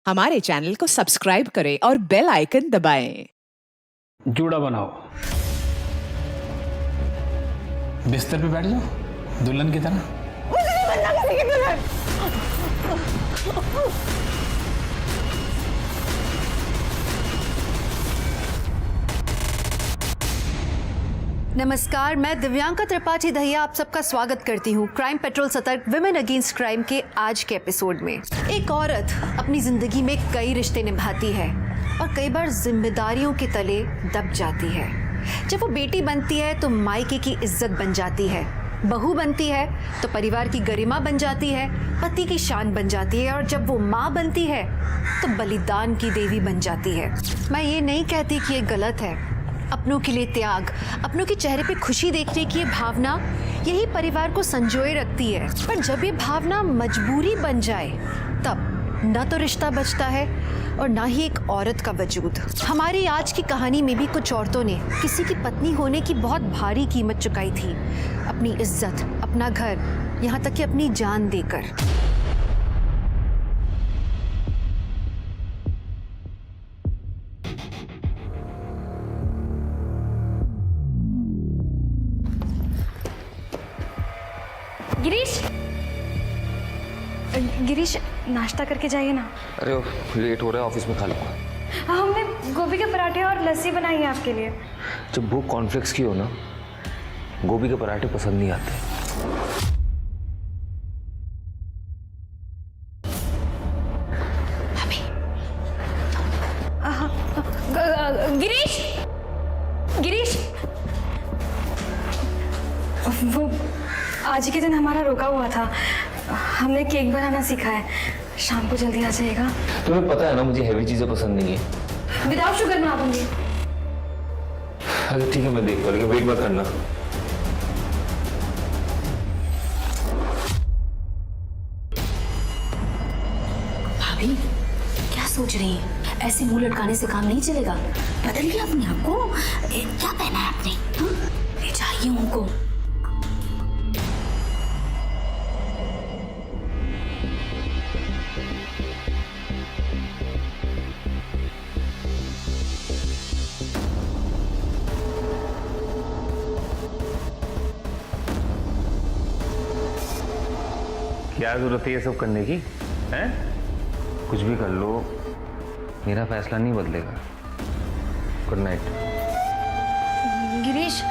हमारे चैनल को सब्सक्राइब करें और बेल आइकन दबाएं। जूड़ा बनाओ, बिस्तर पे बैठ जाओ दुल्हन की तरह। मुझे नहीं बनना किसी की दुल्हन। नमस्कार, मैं दिव्यांका त्रिपाठी दहिया आप सबका स्वागत करती हूँ क्राइम पेट्रोल सतर्क विमेन अगेंस्ट क्राइम के आज के एपिसोड में। एक औरत अपनी जिंदगी में कई रिश्ते निभाती है और कई बार जिम्मेदारियों के तले दब जाती है। जब वो बेटी बनती है तो मायके की इज्जत बन जाती है, बहू बनती है तो परिवार की गरिमा बन जाती है, पति की शान बन जाती है, और जब वो माँ बनती है तो बलिदान की देवी बन जाती है। मैं ये नहीं कहती कि ये गलत है। अपनों के लिए त्याग, अपनों के चेहरे पे खुशी देखने की ये भावना यही परिवार को संजोए रखती है। पर जब ये भावना मजबूरी बन जाए तब न तो रिश्ता बचता है और ना ही एक औरत का वजूद। हमारी आज की कहानी में भी कुछ औरतों ने किसी की पत्नी होने की बहुत भारी कीमत चुकाई थी, अपनी इज्जत, अपना घर, यहाँ तक कि अपनी जान देकर। गिरीश, नाश्ता करके जाइए ना। अरे लेट हो रहा है, ऑफिस में खा लूँगा। हाँ, हमने गोभी के पराठे और लस्सी बनाई है आपके लिए। जब भूख कॉर्नफ्लेक्स की हो ना, गोभी के पराठे पसंद नहीं आते। गिरीश, गिरीश, वो आज के दिन हमारा रुका हुआ था। हमने केक बनाना सीखा है, शाम को जल्दी आ जाएगा। तुम्हें पता है ना मुझे हैवी चीजें पसंद नहीं है। विदाउट शुगर बना दूंगी। अरे ठीक है, मैं देखता हूँ, लेकिन वेट मत करना। भाभी क्या सोच रही है? ऐसे मुंह लटकाने से काम नहीं चलेगा। बदल गया अपने आप को। क्या पहना है आपने? ले जाइए उनको। क्या जरूरत है ये सब करने की? हैं? कुछ भी कर लो, मेरा फैसला नहीं बदलेगा। Good night. Girish,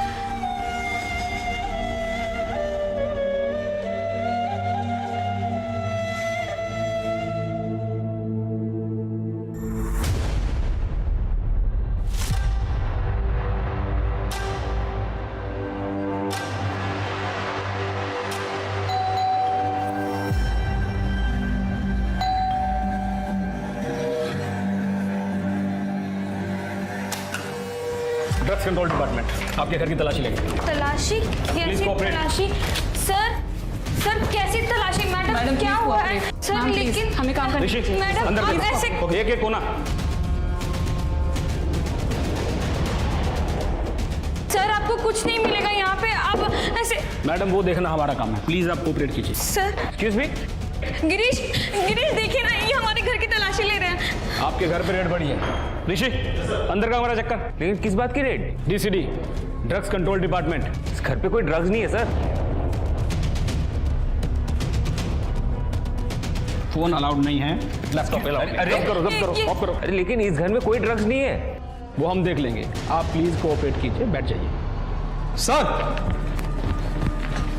drugs control department आपके घर की तलाशी लेंगे। तलाशी? कैसी तलाशी? सर कैसी तलाशी? मैडम क्या हुआ है? सर लेकिन हमें काम करना। मैडम अंदर आप ऐसे एक कोना। सर आपको कुछ नहीं मिलेगा यहाँ पे, आप ऐसे। मैडम वो देखना हमारा काम है, प्लीज आप कोऑपरेट कीजिए। Sir excuse me. गिरीश, देखिए ना, ये हमारे घर की तलाशी ले रहे हैं। आपके घर पे रेड पड़ी है। ऋषि, अंदर का हमारा चक्कर। लेकिन किस बात की रेड? डीसीडी, drugs control department. इस घर पे कोई ड्रग्स नहीं है सर। फोन अलाउड नहीं है, लैपटॉप अलाउड। अरे ऑफ करो। अरे लेकिन इस घर में कोई ड्रग्स नहीं है। वो हम देख लेंगे, आप प्लीज कोऑपरेट कीजिए, बैठ जाइए।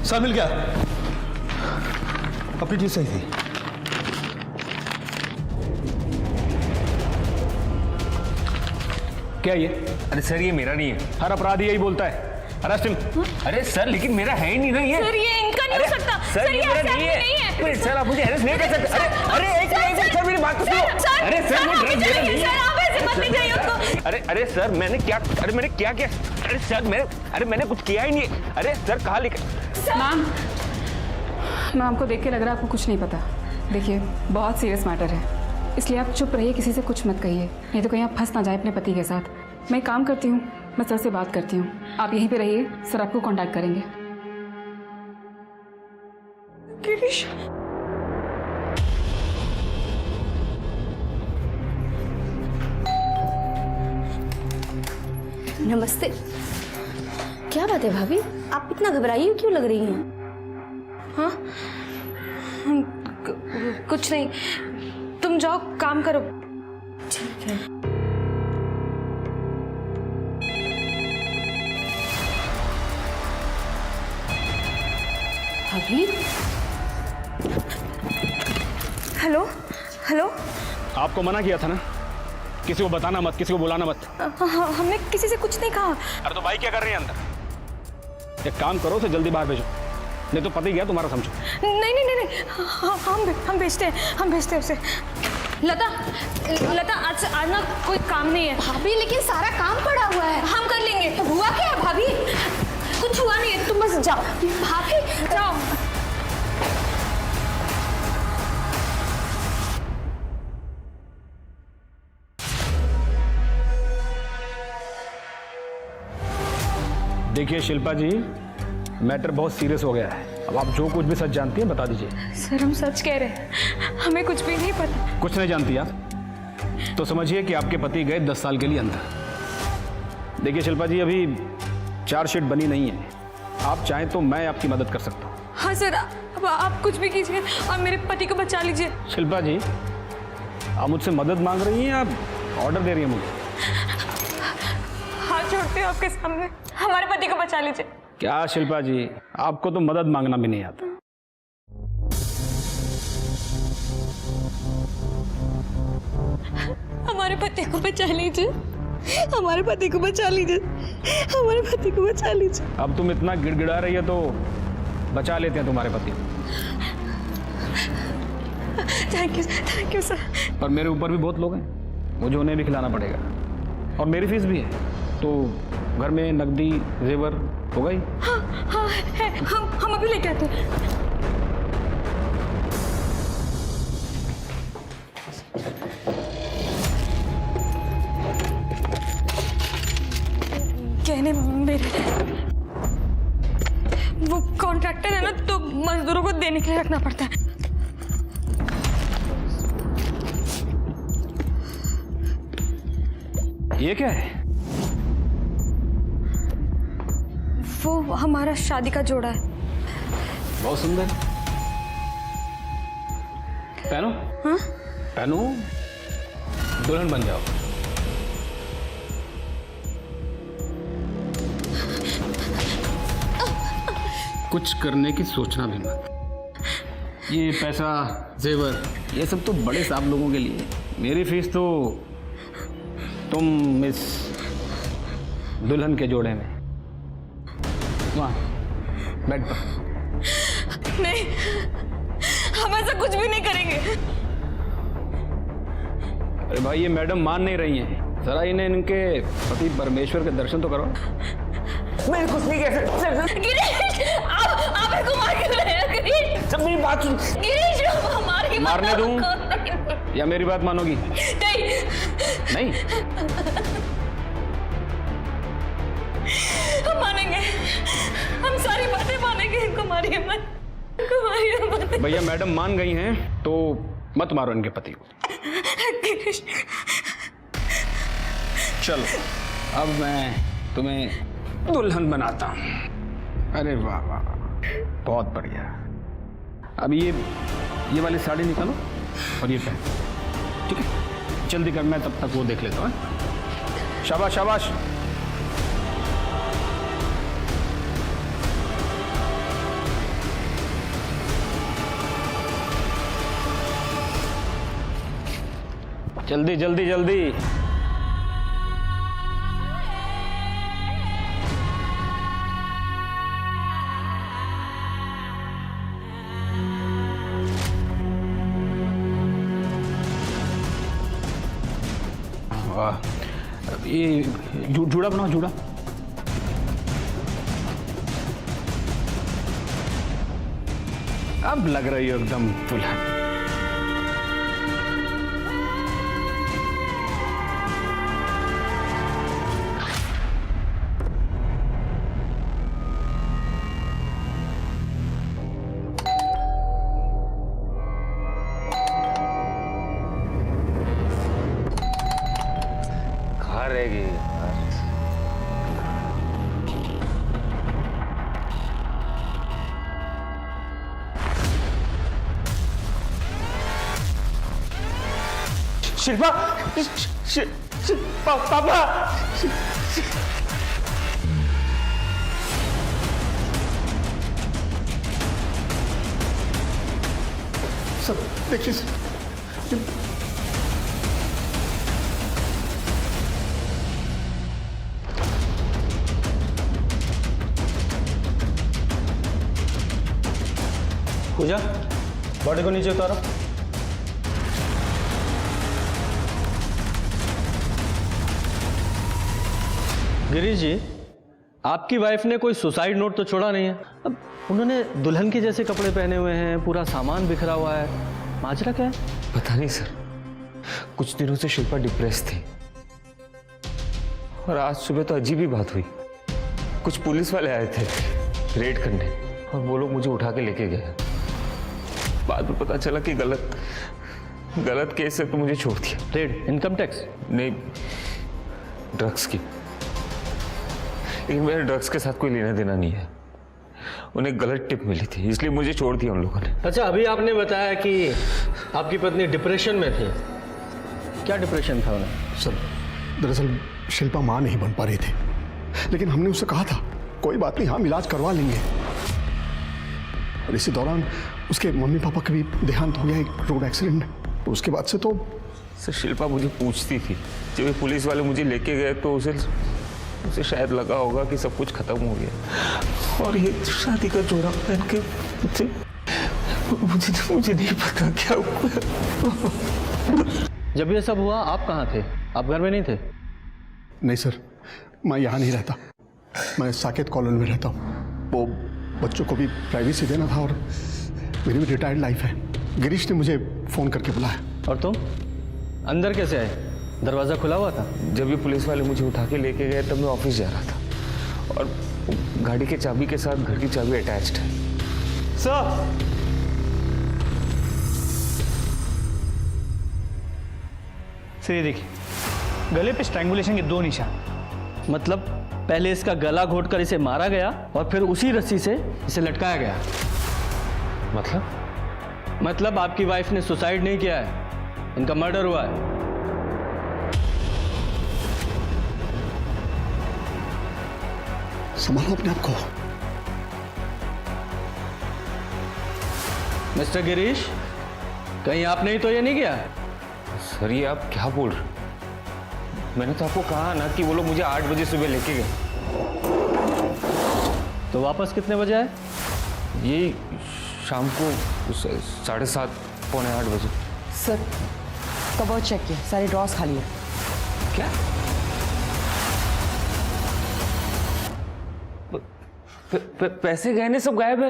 सर मिल गया, अपनी चीज सही थी। क्या ये? अरे सर ये मेरा नहीं है। हर अपराधी यही बोलता है, अरेस्ट हिम। अरे सर लेकिन मेरा है ही नहीं ना ये। सर ये इनका नहीं हो सकता। सर ये मेरा नहीं है। पर सर आप मुझे अरेस्ट नहीं कर सकते। अरे एक मिनट सर, मेरी बात तो सुनो। अरे सर वो ड्रग्स मेरा नहीं है। आप ऐसे मत ले जाइए उसको। अरे सर मैंने क्या किया? अरे सर मैंने कुछ किया ही नहीं। अरे सर कहाँ लिखा? मैम आपको देख के लग रहा है आपको कुछ नहीं पता। देखिए बहुत सीरियस मैटर है, इसलिए आप चुप रहिए, किसी से कुछ मत कहिए, नहीं तो कहीं आप फंस ना जाए अपने पति के साथ। मैं काम करती हूँ, मैं सर से बात करती हूँ, आप यहीं पे रहिए, सर आपको कांटेक्ट करेंगे। गिरीश, नमस्ते। क्या बात है भाभी, आप इतना घबराई क्यों लग रही हैं? हाँ कुछ नहीं, तुम जाओ काम करो। ठीक है। भाभी, हेलो हेलो। आपको मना किया था ना, किसी को बताना मत, किसी को बुलाना मत। हमने किसी से कुछ नहीं कहा। अरे तो भाई क्या कर रही है अंदर? एक काम करो, उसे जल्दी बाहर भेजो, नहीं तो पति गया तुम्हारा समझो। नहीं नहीं नहीं नहीं, हम भेजते हैं, हम भेजते हैं उसे। लता लता, आज ना कोई काम नहीं है। भाभी लेकिन सारा काम पड़ा हुआ है। हम कर लेंगे। हुआ क्या है भाभी? कुछ हुआ नहीं है, तुम बस जाओ। भाभी जाओ। देखिए शिल्पा जी, मैटर बहुत सीरियस हो गया है। अब आप जो कुछ भी सच जानती हैं बता दीजिए। सर हम सच कह रहे हैं, हमें कुछ भी नहीं पता। कुछ नहीं जानती आप तो समझिए कि आपके पति गए 10 साल के लिए अंदर। देखिए शिल्पा जी, अभी चार्जशीट बनी नहीं है। आप चाहें तो मैं आपकी मदद कर सकता हूँ। हाँ सर, अब आप कुछ भी कीजिए और मेरे पति को बचा लीजिए। शिल्पा जी, आप मुझसे मदद मांग रही हैं या ऑर्डर दे रही हैं मुझे? हाथ जोड़ते हो आपके सामने, हमारे पति को बचा लीजिए। क्या शिल्पा जी, आपको तो मदद मांगना भी नहीं आता। हमारे पति को बचा लीजिए, हमारे पति को बचा लीजिए, हमारे पति को बचा लीजिए। अब तुम इतना गिड़गिड़ा रही है तो बचा लेते हैं तुम्हारे पति। Thank you sir. पर मेरे ऊपर भी बहुत लोग हैं, मुझे उन्हें भी खिलाना पड़ेगा और मेरी फीस भी है। तो घर में नकदी जेवर होगा ही? हाँ है, हम अभी लेके आते हैं। कहने मेरे वो कॉन्ट्रैक्टर है ना, तो मजदूरों को देने के लिए रखना पड़ता है। ये क्या है? वो हमारा शादी का जोड़ा है। बहुत सुंदर। पहनो। हाँ? पहनो, दुल्हन बन जाओ। कुछ करने की सोचना भी मत। ये पैसा जेवर ये सब तो बड़े साहब लोगों के लिए। मेरी फीस तो तुम इस दुल्हन के जोड़े में वहाँ बेड पर। नहीं, हम ऐसा कुछ भी नहीं करेंगे। अरे भाई, ये मैडम मान नहीं रही हैं। जरा इन्हें इनके पति परमेश्वर के दर्शन तो करो। मैं कुछ नहीं कह सकता। गिरीश, आप इनको मार क्यों रहे हैं? गिरीश, जब मेरी बात सुन। गिरीश, हमारी मारने दूं या मेरी बात मानोगी? नहीं नहीं? हम मानेंगे, हम सारी बातें मानेंगे। इनको मारिए मत, इनको मारिए मत। भैया मैडम मान गई हैं तो मत मारो इनके पति को। गिरीश, चलो अब मैं तुम्हें दुल्हन बनाता हूँ। अरे वाह वाह वाह, बहुत बढ़िया। अब ये वाली साड़ी निकालो और ये पहन, ठीक है? जल्दी कर, मैं तब तक वो देख लेता हूँ। शाबाश शाबाश। जल्दी जल्दी जल्दी। वाह, ये जूड़ा बनाओ, जूड़ा। अब लग रही हो एकदम दुल्हन। कहाँ रहेगी यार? शिल्पा पापा सर देखिए सर, पूजा बॉडी को नीचे उतारो। गिरीश जी, आपकी वाइफ ने कोई सुसाइड नोट तो छोड़ा नहीं है। अब उन्होंने दुल्हन के जैसे कपड़े पहने हुए हैं, पूरा सामान बिखरा हुआ है, माजरा क्या है? पता नहीं सर, कुछ दिनों से शिल्पा डिप्रेस थी और आज सुबह तो अजीब ही बात हुई। कुछ पुलिस वाले आए थे रेड करने और वो लोग मुझे उठा के लेके गए। बाद में पता चला कि गलत केस है तो मुझे छोड़ दिया। Red income tax? नहीं, ड्रग्स की। लेकिन मेरे ड्रग्स के साथ कोई लेना देना नहीं है। उन्हें गलत टिप मिली थी इसलिए मुझे छोड़ दिया उन लोगों ने। अच्छा, अभी आपने बताया कि आपकी पत्नी डिप्रेशन में थी। क्या डिप्रेशन था उन्हें? सर दरअसल शिल्पा माँ नहीं बन पा रही थी, लेकिन हमने उससे कहा था कोई बात नहीं, हम इलाज करवा लेंगे। और इसी दौरान उसके मम्मी पापा का भी देहांत हो गया एक रोड एक्सीडेंट में। तो उसके बाद से तो सर शिल्पा मुझे पूछती थी, जब ये पुलिस वाले मुझे लेके गए तो उसे शायद लगा होगा कि सब कुछ खत्म हो गया और ये शादी का जोड़ा पहन के मुझे नहीं पता क्या हुआ। जब ये सब हुआ आप कहाँ थे? आप घर में नहीं थे? नहीं सर, मैं यहाँ नहीं रहता, मैं साकेत कॉलोनी में रहता हूँ। वो बच्चों को भी प्राइवेसी देना था और मेरी भी रिटायर्ड लाइफ है। गिरीश ने मुझे फ़ोन करके बुलाया। और तुम अंदर कैसे आए? दरवाज़ा खुला हुआ था? जब ये पुलिस वाले मुझे उठा के लेके गए तब मैं ऑफिस जा रहा था और गाड़ी के चाबी के साथ घर की चाबी अटैच्ड है। सर ये देखिए, गले पे स्ट्रैंगुलेशन के 2 निशान। मतलब पहले इसका गला घोटकर इसे मारा गया और फिर उसी रस्सी से इसे लटकाया गया। मतलब आपकी वाइफ ने सुसाइड नहीं किया है, इनका मर्डर हुआ है। संभालो अपने आप को। मिस्टर गिरीश, कहीं आपने ही तो ये नहीं किया? सर ये आप क्या बोल रहे हो? मैंने तो आपको कहा ना कि वो लोग मुझे 8 बजे सुबह लेके गए। तो वापस कितने बजे आए? ये शाम को 7:30 पौने 8 बजे। सर कबर्ड चेक किया, सारे ड्रॉर्स खाली है। क्या? पैसे गहने सब गायब है।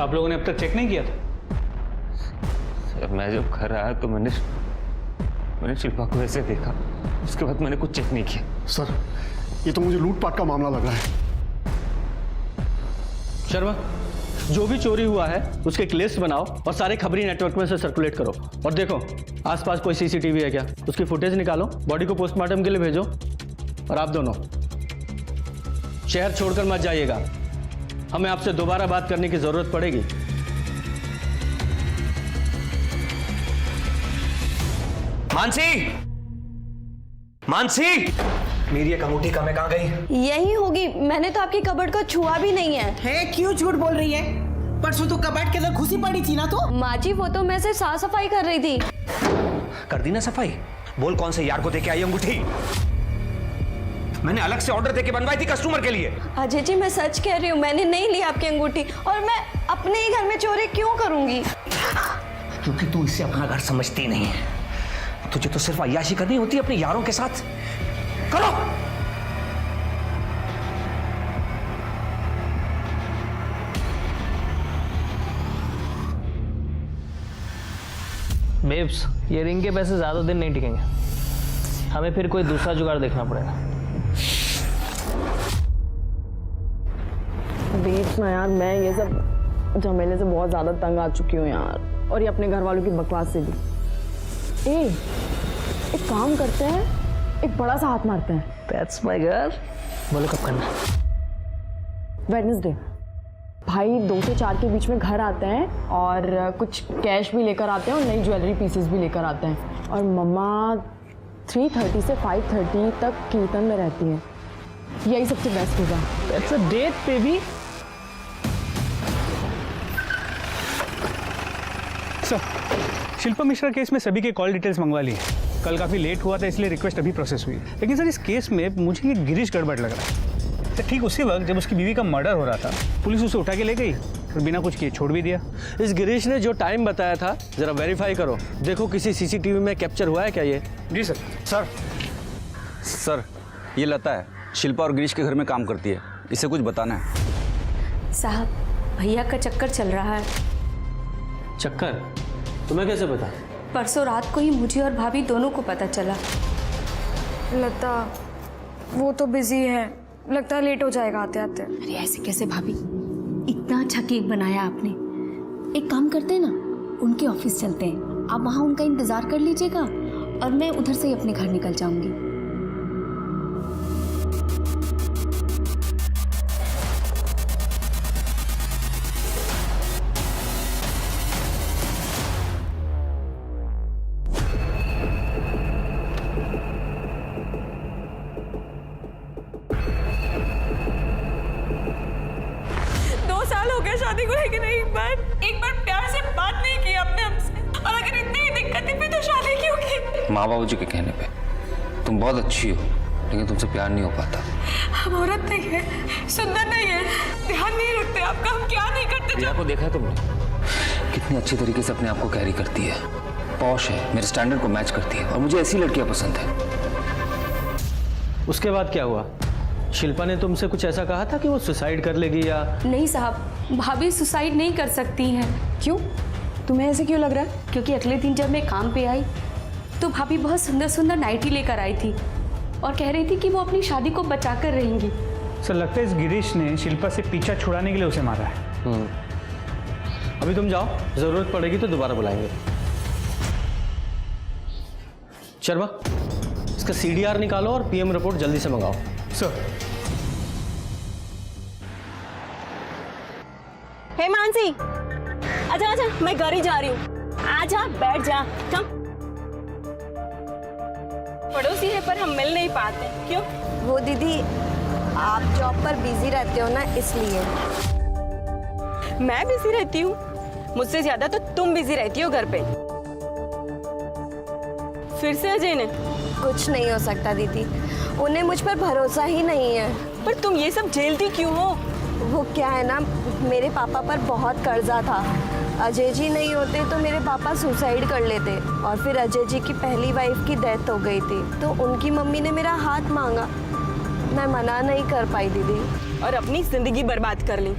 आप लोगों ने अब तक चेक नहीं किया था? सर मैं जब घर आया तो मैंने शिल्पा को ऐसे देखा, उसके बाद मैंने कुछ चेक नहीं किया। सर ये तो मुझे लूटपाट का मामला लग रहा है। शर्मा, जो भी चोरी हुआ है उसके एक लिस्ट बनाओ और सारे खबरी नेटवर्क में से सर्कुलेट करो। और देखो आसपास कोई सीसीटीवी है क्या, उसकी फुटेज निकालो, बॉडी को पोस्टमार्टम के लिए भेजो। और आप दोनों शहर छोड़कर मत जाइएगा, हमें आपसे दोबारा बात करने की जरूरत पड़ेगी। मानसी, मेरी एक अंगूठी कहाँ गई? यही होगी, मैंने तो आपकी कबर्ड को छुआ भी नहीं है। क्यों झूठ बोल रही है? परसों तो कबर्ड के अंदर घुसी पड़ी थी ना। तो माँ जी वो तो मैं सिर्फ साफ सफाई कर रही थी। कर दी ना सफाई? बोल कौन से यार को देके आई अंगूठी? मैंने अलग से ऑर्डर देके बनवाई थी कस्टमर के लिए। अजय जी मैं सच कह रही हूँ, मैंने नहीं ली आपकी अंगूठी और मैं अपने ही घर में चोरी क्यों करूंगी? क्योंकि तू इसे अपना घर समझती नहीं है। तुझे तो सिर्फ अय्याशी करनी होती है अपने यारों के साथ। करो। बेब्स, ये रिंग के पैसे ज़्यादा दिन नहीं टिकेंगे, हमें फिर कोई दूसरा जुगाड़ देखना पड़ेगा। बेब्स ना यार, मैं ये सब झमेले से बहुत ज़्यादा तंग आ चुकी हूँ यार, और ये अपने घर वालों की बकवास से भी। एक काम करते हैं, एक बड़ा सा हाथ मारते हैं। That's my girl। बोलो कब करना? वेडनेसडे। भाई 2 से 4 के बीच में घर आते हैं और कुछ कैश भी लेकर आते हैं और नई ज्वेलरी पीसेस भी लेकर आते हैं। और मम्मा 3:30 से 5:30 तक कीर्तन में रहती है। यही सबसे बेस्ट होगा। That's a date baby. Sir, Shilpa Mishra case में सभी के कॉल डिटेल्स मंगवा लिए। कल काफ़ी लेट हुआ था इसलिए रिक्वेस्ट अभी प्रोसेस हुई। लेकिन सर इस केस में मुझे ये गिरीश गड़बड़ लग रहा है। तो ठीक उसी वक्त जब उसकी बीवी का मर्डर हो रहा था पुलिस उसे उठा के ले गई और बिना कुछ किए छोड़ भी दिया। इस गिरीश ने जो टाइम बताया था जरा वेरीफाई करो, देखो किसी सीसीटीवी में कैप्चर हुआ है क्या ये। जी सर। सर ये लता है, शिल्पा और गिरीश के घर में काम करती है, इसे कुछ बताना है। साहब भैया का चक्कर चल रहा है। चक्कर? तुम्हें कैसे पता? परसों रात को ही मुझे और भाभी दोनों को पता चला। लता वो तो बिजी है, लगता है लेट हो जाएगा आते आते। अरे ऐसे कैसे भाभी, इतना अच्छा केक बनाया आपने। एक काम करते हैं ना, उनके ऑफिस चलते हैं, आप वहाँ उनका इंतजार कर लीजिएगा और मैं उधर से ही अपने घर निकल जाऊंगी। शादी को लेकर एक बार प्यार से बात नहीं की आपने हमसे, और अगर इतनी ही दिक्कत है फिर तो शादी क्यों की? माँ बाबू जी के कहने पे तुम बहुत अच्छी हो लेकिन तुमसे प्यार नहीं हो पाता। हम औरत नहीं है, सुंदर नहीं है, ध्यान नहीं रखते आपका, हम क्या नहीं करते। प्रिया को देखा है तुमने कितनी अच्छी तरीके से अपने आप को कैरी करती है, पॉश है, मेरे स्टैंडर्ड को मैच करती है और मुझे ऐसी लड़कियां पसंद है। उसके बाद क्या हुआ? शिल्पा ने तुमसे कुछ ऐसा कहा था कि वो सुसाइड कर लेगी या? नहीं साहब, भाभी सुसाइड नहीं कर सकती हैं। क्यों? तुम्हें ऐसे क्यों लग रहा है? क्योंकि अगले दिन जब मैं काम पे आई तो भाभी बहुत सुंदर सुंदर नाइटी लेकर आई थी और कह रही थी कि वो अपनी शादी को बचा कर रहेंगी। सर लगता है इस गिरीश ने शिल्पा से पीछा छुड़ाने के लिए उसे मारा है। अभी तुम जाओ, जरूरत पड़ेगी तो दोबारा बुलाएंगे। शर्मा, इसका CDR निकालो और PM रिपोर्ट जल्दी से मंगाओ। सर। हे मानसी, आजा आजा, मैं घर ही जा रही हूँ। आजा बैठ जा। कम। पड़ोसी है पर हम मिल नहीं पाते, क्यों? वो दीदी आप जॉब पर बिजी रहते हो ना, इसलिए। मैं बिजी रहती हूँ? मुझसे ज्यादा तो तुम बिजी रहती हो घर पे। फिर से अजय ने? कुछ नहीं हो सकता दीदी, उन्हें मुझ पर भरोसा ही नहीं है। पर तुम ये सब झेलती क्यों हो? वो क्या है ना, मेरे पापा पर बहुत कर्जा था। अजय जी नहीं होते तो मेरे पापा सुसाइड कर लेते और फिर अजय जी की पहली वाइफ की डेथ हो गई थी तो उनकी मम्मी ने मेरा हाथ मांगा, मैं मना नहीं कर पाई दीदी। और अपनी जिंदगी बर्बाद कर ली।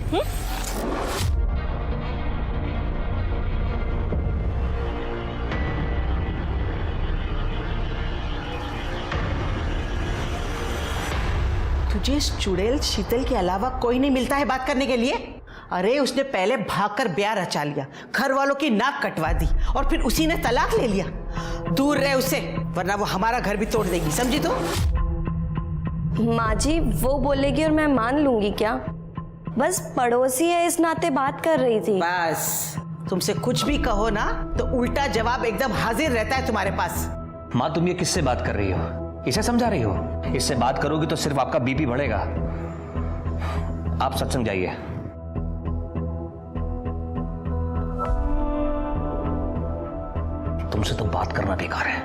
तुझे इस चुड़ैल शीतल के अलावा कोई नहीं मिलता है बात करने के लिए? अरे उसने पहले भागकर ब्याह रचा लिया, घर वालों की नाक कटवा दी और फिर उसी ने तलाक ले लिया। दूर रहे उससे, वरना वो हमारा घर भी तोड़ देगी, समझी तो? माँ जी वो बोलेगी और मैं मान लूंगी क्या? बस पड़ोसी है इस नाते बात कर रही थी। बस तुमसे कुछ भी कहो ना तो उल्टा जवाब एकदम हाजिर रहता है तुम्हारे पास। माँ तुम ये किससे बात कर रही हो? इसे समझा रही हो? इससे बात करोगी तो सिर्फ आपका BP बढ़ेगा। आप सत्संग जाइए। तुमसे तो बात करना बेकार है।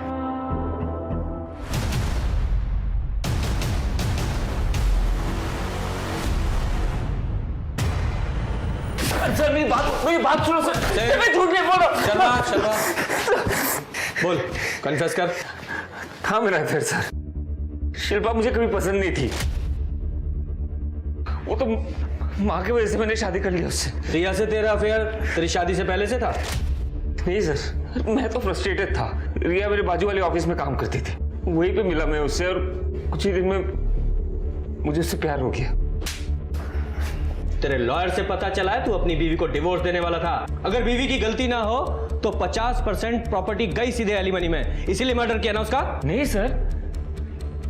सर मेरी बात सुनो सर। मैं झूठ नहीं बोल रहा। शर्मा बोल, कन्फेस कर। था मेरा अफेयर सर, शिल्पा मुझे कभी पसंद नहीं थी, वो तो माँ की वजह से मैंने शादी कर लिया उससे। रिया से तेरा अफेयर तेरी शादी से पहले से था? नहीं सर, मैं तो फ्रस्ट्रेटेड था। रिया मेरे बाजू वाले ऑफिस में काम करती थी, वहीं पे मिला मैं उससे और कुछ ही दिन में मुझे उससे प्यार हो गया। तेरे लॉयर से पता चला है तू अपनी बीवी को डिवोर्स देने वाला था। अगर बीवी की गलती ना हो तो 50% प्रॉपर्टी गई सीधे एलिमनी में, इसीलिए मर्डर किया ना उसका? नहीं सर,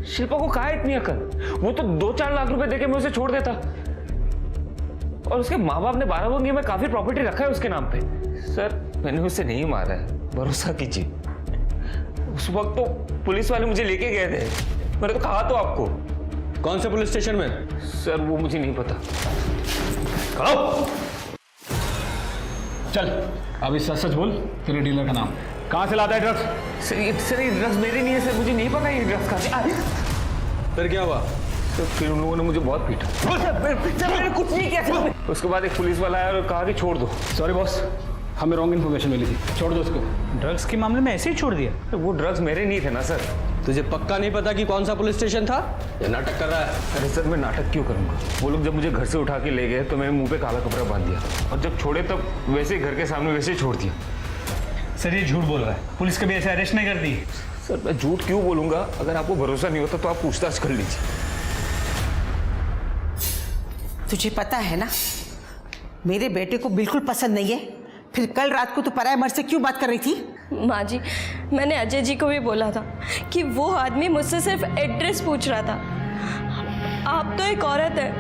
शिल्पा को कहा इतनी अकल, वो तो 2-4 लाख रुपए देके मैं उसे छोड़ देता और उसके माँ बाप ने बाराबंकी में काफी प्रॉपर्टी रखा है उसके नाम पे। सर मैंने उसे नहीं मारा है, भरोसा कीजिए। उस वक्त तो पुलिस वाले मुझे लेके गए थे, मैंने तो कहा तो आपको। कौन से पुलिस स्टेशन में? सर वो मुझे नहीं पता। चल अब इस सच बोल, तेरे डीलर का नाम कहाँ से लाता है ड्रग्स? सर ये ड्रग्स मेरे नहीं है सर, मुझे नहीं पता ये ड्रग्स कहाँ से। फिर क्या हुआ? तो फिर उन लोगों ने मुझे बहुत पीटा। सर मैंने कुछ नहीं किया सर। उसके बाद एक पुलिस वाला आया और कहा कि छोड़ दो। सॉरी बॉस, हमें रॉन्ग इन्फॉर्मेशन मिली थी, छोड़ दो उसको। ड्रग्स के मामले में ऐसे ही छोड़ दिया? वो ड्रग्स मेरे नहीं थे ना सर। तुझे पक्का नहीं पता कि कौन सा पुलिस स्टेशन था? ये नाटक कर रहा है। अरे सर मैं नाटक क्यों करूँगा? वो लोग जब मुझे घर से उठा के ले गए तो मैंने मुंह पे काला कपड़ा बांध दिया, और जब छोड़े तब वैसे ही घर के सामने वैसे ही छोड़ दिया। सर ये झूठ बोल रहा है, पुलिस कभी ऐसे अरेस्ट नहीं करती। सर मैं झूठ क्यों बोलूँगा? अगर आपको भरोसा नहीं होता तो आप पूछताछ कर लीजिए। तुझे पता है ना, मेरे बेटे को बिल्कुल पसंद नहीं है, फिर कल रात को तू पराये मर्द से क्यों बात कर रही थी? माँ जी, मैंने अजय जी को भी बोला था कि वो आदमी मुझसे सिर्फ एड्रेस पूछ रहा था। आप तो एक औरत है,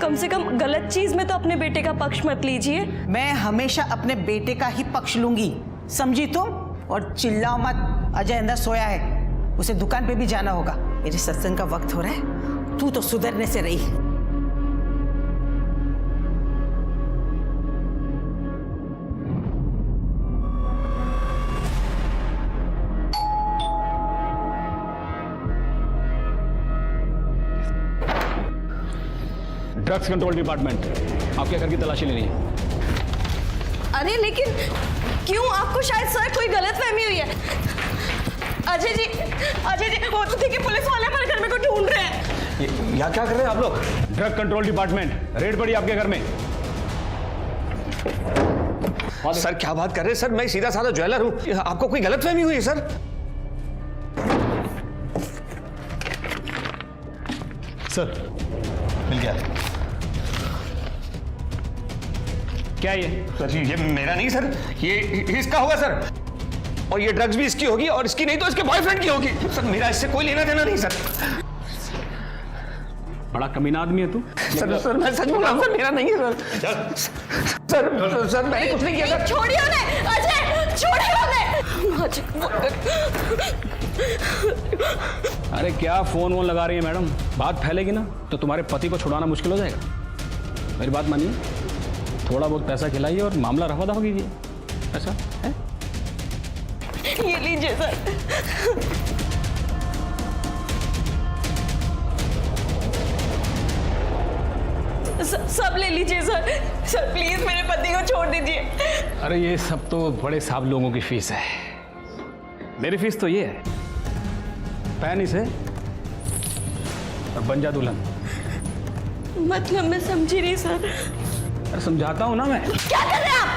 कम से कम गलत चीज में तो अपने बेटे का पक्ष मत लीजिए। मैं हमेशा अपने बेटे का ही पक्ष लूंगी, समझी तुम? और चिल्लाओ मत, अजय अंदर सोया है, उसे दुकान पे भी जाना होगा। मेरे सत्संग का वक्त हो रहा है, तू तो सुधरने से रही। ड्रग्स कंट्रोल डिपार्टमेंट आपके घर की तलाशी ले रही है। अरे लेकिन क्यों? आपको शायद सर कोई गलतफहमी हुई है। अजय जी वो तो ठीक है, पुलिस वाले हमारे घर में को ढूंढ रहे हैं। यहाँ क्या कर रहे हैं आप लोग? ड्रग कंट्रोल डिपार्टमेंट, रेड पड़ी आपके घर में। सर क्या बात कर रहे हैं सर, मैं सीधा साधा ज्वेलर हूँ, आपको कोई गलतफहमी हुई है सर? सर मिल गया। क्या ये? सर ये मेरा नहीं सर, ये इसका होगा सर, और ये ड्रग्स भी इसकी होगी, और इसकी नहीं तो इसके बॉयफ्रेंड की होगी। सर मेरा इससे कोई लेना देना नहीं सर। बड़ा कमीना आदमी है तू। सर मैं सच बोल रहा हूँ सर, मेरा नहीं है सर। सर मैंने कुछ नहीं किया सर। छोड़िए उन्हें, अजय छोड़िए उन्हें। अरे क्या फोन वोन लगा रही है मैडम? बात फैलेगी ना तो तुम्हारे पति को छुड़ाना मुश्किल हो जाएगा। मेरी बात मानिए, थोड़ा बहुत पैसा खिलाइए और मामला रफा दफा कीजिए। ऐसा है? ये लीजिए सर। सब ले लीजिए सर। सर प्लीज मेरे पति को छोड़ दीजिए। अरे ये सब तो बड़े साहब लोगों की फीस है, मेरी फीस तो ये है, पहन इसे और बन जा दुल्हन। मतलब मैं समझी नहीं सर। अरे समझाता हूं ना मैं। क्या कर रहे हैं आप?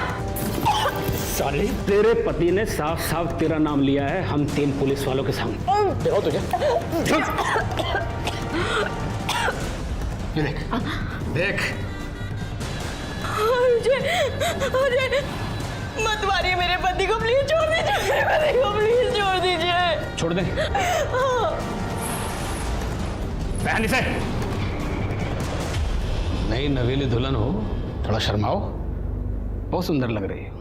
साले तेरे पति ने साफ साफ तेरा नाम लिया है हम 3 पुलिस वालों के सामने। देखो तुझे, ये देख। अरे मत मारिए मेरे पति को, प्लीज छोड़ दीजिए मेरे पति को, प्लीज छोड़ दीजिए। छोड़ दे। पहन इसे। नई नवेली दुल्हन हो, थोड़ा शर्माओ, बहुत सुंदर लग रही हो।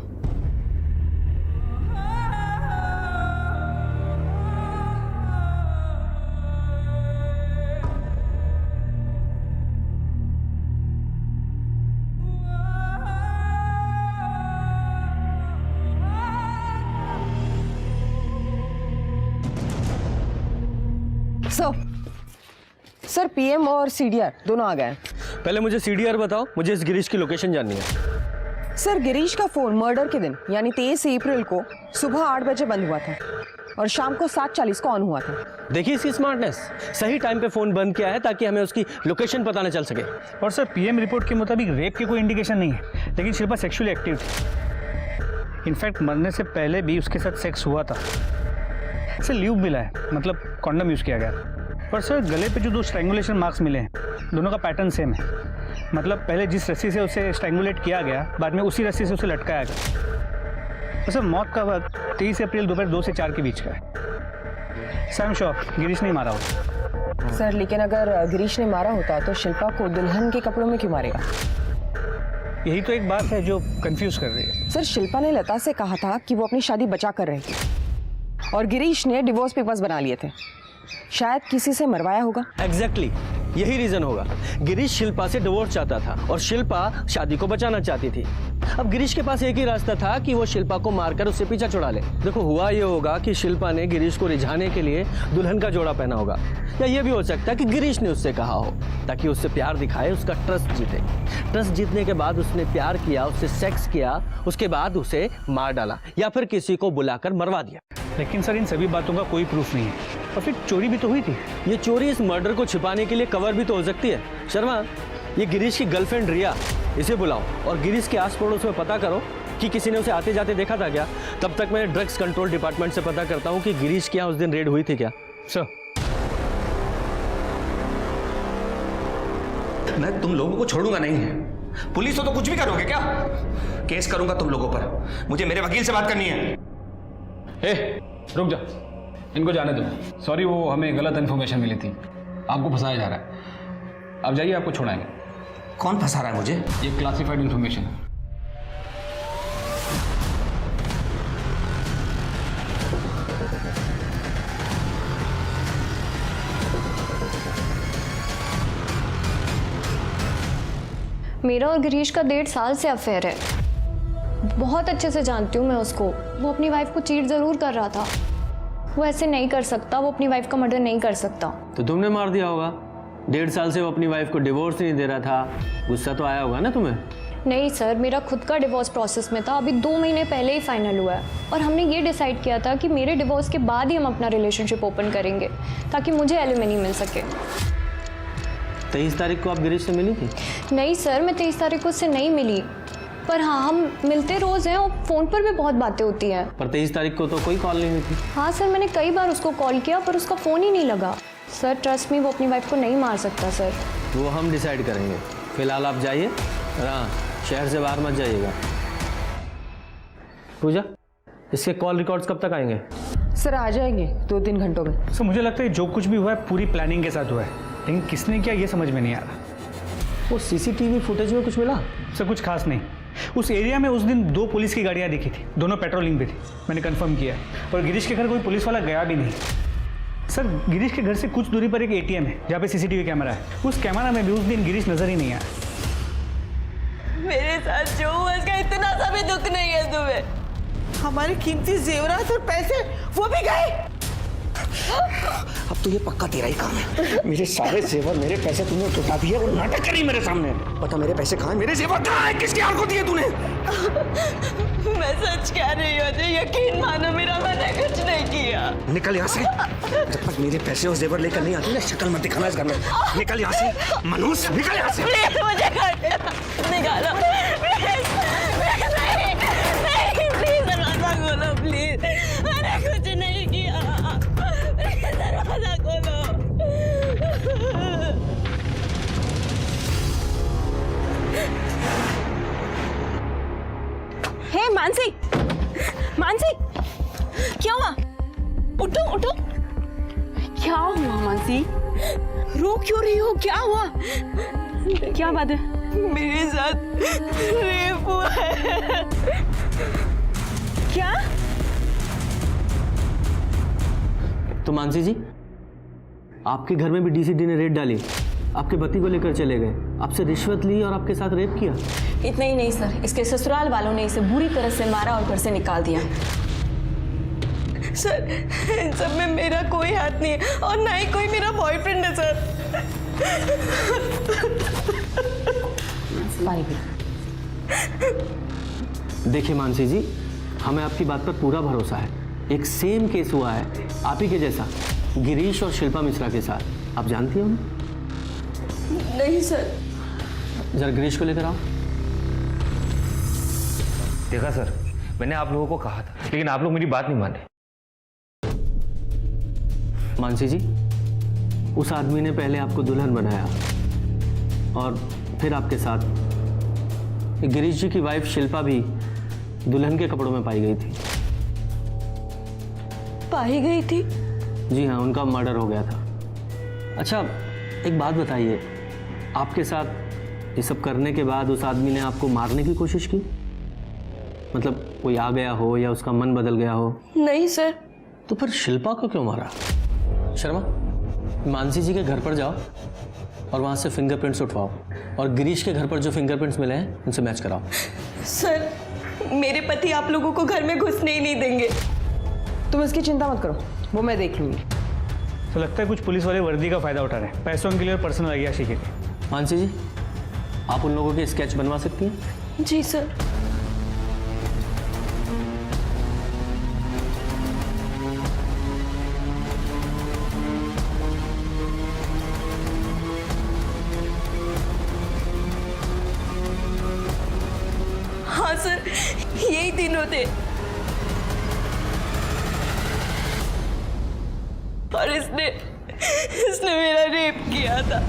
सर पीएम और सीडीआर दोनों आ गए हैं। पहले मुझे सीडीआर बताओ, मुझे इस गिरीश की लोकेशन जाननी है। सर गिरीश का फोन मर्डर के दिन यानी 23 अप्रैल को सुबह 8 बजे बंद हुआ था और शाम को 7:40 को ऑन हुआ था। देखिए इसकी स्मार्टनेस, सही टाइम पे फोन बंद किया है ताकि हमें उसकी लोकेशन पता न चल सके। और सर पीएम रिपोर्ट के मुताबिक रेप की कोई इंडिकेशन नहीं है, लेकिन शिल्पा सेक्सुअली एक्टिव थी। इनफैक्ट मरने से पहले भी उसके साथ सेक्स हुआ था। इसे ल्यूब मिला है, मतलब कॉन्डम यूज किया गया। पर सर गले पे जो 2 स्ट्रैंगुलेशन मार्क्स मिले हैं, दोनों का पैटर्न सेम है। मतलब पहले जिस रस्सी से उसे स्ट्रैंगुलेट किया गया, बाद में उसी रस्सी से उसे लटकाया गया। तो सर मौत का वक्त 23 अप्रैल दोपहर 2 से 4 के बीच का है। सर श्योर गिरीश नहीं मारा होता। सर लेकिन अगर गिरीश ने मारा होता तो शिल्पा को दुल्हन के कपड़ों में क्यों मारेगा? यही तो एक बात है जो कंफ्यूज कर रही है। सर शिल्पा ने लता से कहा था कि वो अपनी शादी बचा कर रहेगी और गिरीश ने डिवोर्स पेपर्स बना लिए थे। शायद किसी से मरवाया होगा। एग्जैक्टली यही रीजन होगा। गिरीश शिल्पा से डिवोर्स चाहता था और शिल्पा शादी को बचाना चाहती थी। अब गिरीश के पास एक ही रास्ता था कि वो शिल्पा को मारकर उससे पीछा छुड़ा ले। देखो हुआ ये होगा कि शिल्पा ने गिरीश को रिझाने के लिए दुल्हन का जोड़ा पहना होगा, या ये भी हो सकता है कि गिरीश ने उससे कहा हो ताकि उससे प्यार दिखाए, उसका ट्रस्ट जीते। ट्रस्ट जीतने के बाद उसने प्यार किया, उससे सेक्स किया, उसके बाद उसे मार डाला या फिर किसी को बुलाकर मरवा दिया। लेकिन सर इन सभी बातों का कोई प्रूफ नहीं है और फिर चोरी भी तो हुई थी। ये चोरी इस मर्डर को छिपाने के लिए कवर भी तो हो सकती है। शर्मा, ये गिरीश की गर्लफ्रेंड रिया, इसे बुलाओ और गिरीश के आस पड़ोस में पता करो कि किसी ने उसे आते जाते देखा था क्या। तब तक मैं ड्रग्स कंट्रोल डिपार्टमेंट से पता करता हूँ कि गिरीश के यहाँ उस दिन रेड हुई थी क्या। सर मैं तुम लोगों को छोड़ूंगा नहीं। पुलिस हो तो कुछ भी करोगे क्या? केस करूंगा तुम लोगों पर। मुझे मेरे वकील से बात करनी है। ए, रुक जा, इनको जाने दो। सॉरी, वो हमें गलत इन्फॉर्मेशन मिली थी, आपको फंसाया जा रहा है। आप जाइए, आपको छोड़ाएंगे। कौन फंसा रहा है मुझे? ये क्लासिफाइड इन्फॉर्मेशन है। मेरा और गिरीश का 1.5 साल से अफेयर है। बहुत अच्छे से जानती हूँ मैं उसको। वो अपनी वाइफ को चीट ज़रूर कर रहा था। वो ऐसे नहीं कर सकता, वो अपनी वाइफ का मर्डर नहीं कर सकता। तो तुमने मार दिया होगा। 1.5 साल से वो अपनी वाइफ को डिवोर्स नहीं दे रहा था, गुस्सा तो आया होगा ना तुम्हें? नहीं सर, मेरा खुद का डिवोर्स प्रोसेस में था। अभी 2 महीने पहले ही फाइनल हुआ है और हमने ये डिसाइड किया था कि मेरे डिवोर्स के बाद ही हम अपना रिलेशनशिप ओपन करेंगे ताकि मुझे एलिमनी मिल सके। 23 तारीख को आप गिरीश से मिली थी? नहीं सर, मैं 23 तारीख को उससे नहीं मिली, पर हाँ हम मिलते रोज़ हैं और फ़ोन पर भी बहुत बातें होती हैं। पर 23 तारीख को तो कोई कॉल नहीं हुई थी। हाँ सर, मैंने कई बार उसको कॉल किया पर उसका फ़ोन ही नहीं लगा। सर ट्रस्ट मी, वो अपनी वाइफ को नहीं मार सकता सर। वो हम डिसाइड करेंगे। फिलहाल आप जाइए और हाँ, शहर से बाहर मत जाइएगा। पूजा, इसके कॉल रिकॉर्ड्स कब तक आएंगे? सर आ जाएंगे 2-3 घंटों में। सर मुझे लगता है जो कुछ भी हुआ है पूरी प्लानिंग के साथ हुआ है, लेकिन किसने किया ये समझ में नहीं आ रहा। वो सीसीटीवी फुटेज में कुछ मिला? सर कुछ खास नहीं। उस एरिया में उस दिन 2 पुलिस की गाड़ियाँ दिखी थी, दोनों पेट्रोलिंग पे थी। मैंने कंफर्म किया और गिरीश के घर कोई पुलिस वाला गया भी नहीं। सर गिरीश के घर से कुछ दूरी पर एक एटीएम है जहाँ पे सीसीटीवी कैमरा है। उस कैमरा में भी उस दिन गिरीश नजर ही नहीं आया। मेरे साथ जो हुआ इसका इतना सा भी दुख नहीं है तुम्हें? हमारे कीमती जेवरात और पैसे वो भी गए। अब तो ये पक्का तेरा ही काम है। मेरे सारे जेवर, मेरे पैसे तूने लुटा दिए और नाटक करी मेरे सामने। बता मेरे पैसे कहाँ हैं? मेरे जेवर कहाँ हैं? किसकी हार को दिए तूने? मैं सच कह रही हूँ, यकीन मानो मेरा मैंने कुछ नहीं किया। निकल यहाँ से। जब तक मेरे पैसे और जेवर लेकर नहीं आती ना, शक्ल मत दिखाना इस घर में। निकल यहाँ से मनोज, निकल यहाँ से। प्लीज मुझे निकालो, प्लीज दरवाजा खोलो प्लीज। मैंने कुछ नहीं किया, दरवाजा खोलो। हे मानसी, मानसी, क्या हुआ? उठो उठो। क्या हुआ मानसी? रो क्यों रही हो? क्या हुआ? क्या बात है? मेरे साथ रेप हुआ है। क्या? तो मानसी जी, आपके घर में भी डीसीडी ने रेड डाली, आपके पति को लेकर चले गए, आपसे रिश्वत ली और आपके साथ रेप किया। इतना ही नहीं सर, इसके ससुराल वालों ने इसे बुरी तरह से मारा और घर से निकाल दिया। सर इन सब में मेरा कोई हाथ नहीं है और ना ही कोई मेरा बॉयफ्रेंड है सर। देखिए मानसी जी, हमें आपकी बात पर पूरा भरोसा है। एक सेम केस हुआ है आप ही के जैसा, गिरीश और शिल्पा मिश्रा के साथ। आप जानती हो उन्हें? नहीं सर। जरा गिरीश को लेकर आओ। देखा सर, मैंने आप लोगों को कहा था, लेकिन आप लोग मेरी बात नहीं माने। मानसी जी, उस आदमी ने पहले आपको दुल्हन बनाया और फिर आपके साथ गिरीश जी की वाइफ शिल्पा भी दुल्हन के कपड़ों में पाई गई थी। पाई गई थी? जी हाँ, उनका मर्डर हो गया था। अच्छा एक बात बताइए, आपके साथ ये सब करने के बाद उस आदमी ने आपको मारने की कोशिश की? मतलब कोई आ गया हो या उसका मन बदल गया हो? नहीं सर। तो फिर शिल्पा को क्यों मारा? शर्मा, मानसी जी के घर पर जाओ और वहाँ से फिंगरप्रिंट्स उठवाओ और गिरीश के घर पर जो फिंगरप्रिंट्स मिले हैं उनसे मैच कराओ। सर, मेरे पति आप लोगों को घर में घुसने ही नहीं देंगे। तुम इसकी चिंता मत करो, वो मैं देख लूँगी। तो लगता है कुछ पुलिस वाले वर्दी का फायदा उठा रहे हैं पैसों के लिए और पर्सनल अय्याशी के लिए। मानसी जी, आप उन लोगों के स्केच बनवा सकती हैं? जी सर। हाँ सर, यही तीनों थे और इसने मेरा रेप किया था।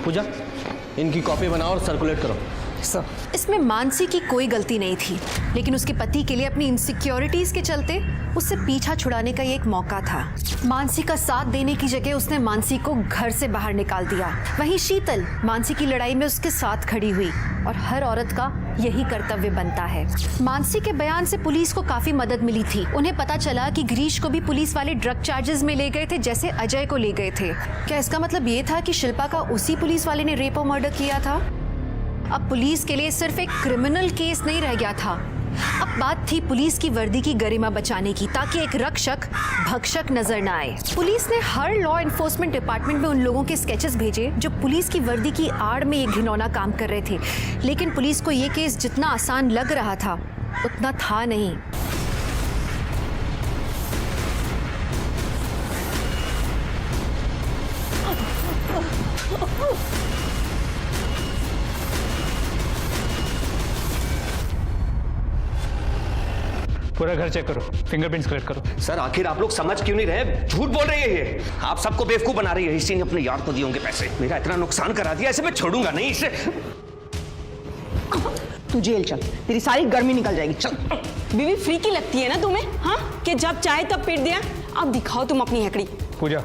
पूजा, इनकी कॉपी बनाओ और सर्कुलेट करो। सर, इसमें मानसी की कोई गलती नहीं थी, लेकिन उसके पति के लिए अपनी इनसिक्योरिटीज के चलते उससे पीछा छुड़ाने का ये एक मौका था। मानसी का साथ देने की जगह उसने मानसी को घर से बाहर निकाल दिया। वहीं शीतल मानसी की लड़ाई में उसके साथ खड़ी हुई और हर औरत का यही कर्तव्य बनता है। मानसी के बयान से पुलिस को काफी मदद मिली थी। उन्हें पता चला कि गिरीश को भी पुलिस वाले ड्रग चार्जेस में ले गए थे जैसे अजय को ले गए थे। क्या इसका मतलब ये था कि शिल्पा का उसी पुलिस वाले ने रेप और मर्डर किया था? अब पुलिस के लिए सिर्फ एक क्रिमिनल केस नहीं रह गया था, अब बात थी पुलिस की वर्दी की गरिमा बचाने की, ताकि एक रक्षक भक्षक नजर न आए। पुलिस ने हर लॉ एनफोर्समेंट डिपार्टमेंट में उन लोगों के स्केचेस भेजे जो पुलिस की वर्दी की आड़ में ये घिनौना काम कर रहे थे, लेकिन पुलिस को ये केस जितना आसान लग रहा था उतना था नहीं। पूरा घर चेक करो, फिंगरप्रिंट्स कलेक्ट करो। सर, आखिर आप लोग समझ क्यों नहीं रहे? झूठ बोल रही है ये। आप सबको बेवकूफ बना रही है। इसी ने अपने यार को दिए होंगे पैसे। मेरा इतना नुकसान करा दिया, इसे मैं छोड़ूंगा नहीं। इसे तू जेल चल, तेरी सारी गर्मी निकल जाएगी। चल। बीवी फ्री की लगती है ना तुम्हें? हाँ, कि जब चाहे तब पीट दिया। अब दिखाओ तुम अपनी हैकड़ी। पूजा,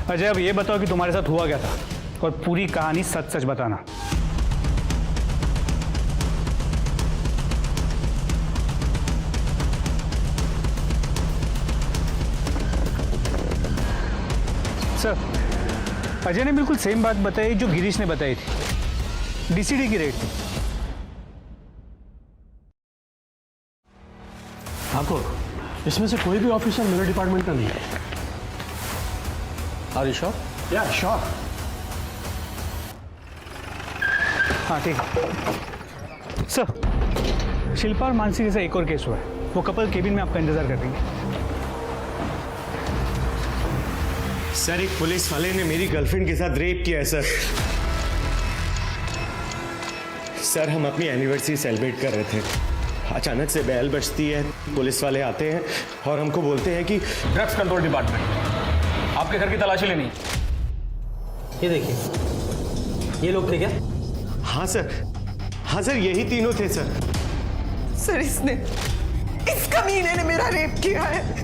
अजय, अब ये बताओ कि तुम्हारे साथ हुआ क्या था और पूरी कहानी सच सच बताना। सर, अजय ने बिल्कुल सेम बात बताई जो गिरीश ने बताई थी। डीसीडी की रेट थी। ठाकुर, इसमें से कोई भी ऑफिसर मेरे डिपार्टमेंट का नहीं है। Are you sure? Yeah sure. हाँ ठीक है। सर, शिल्पा और मानसी जैसा एक और केस हुआ है। वो कपल केबिन में आपका इंतजार कर रही है। सर, एक पुलिस वाले ने मेरी गर्लफ्रेंड के साथ रेप किया है सर। सर, हम अपनी एनिवर्सरी सेलिब्रेट कर रहे थे। अचानक से बेल बजती है, पुलिस वाले आते हैं और हमको बोलते हैं कि ड्रग्स कंट्रोल डिपार्टमेंट, आपके घर की तलाशी लेनी। ये देखिए, ये लोग थे क्या? हाँ सर, यही तीनों थे सर। सर, इस कमीने ने मेरा रेप किया है।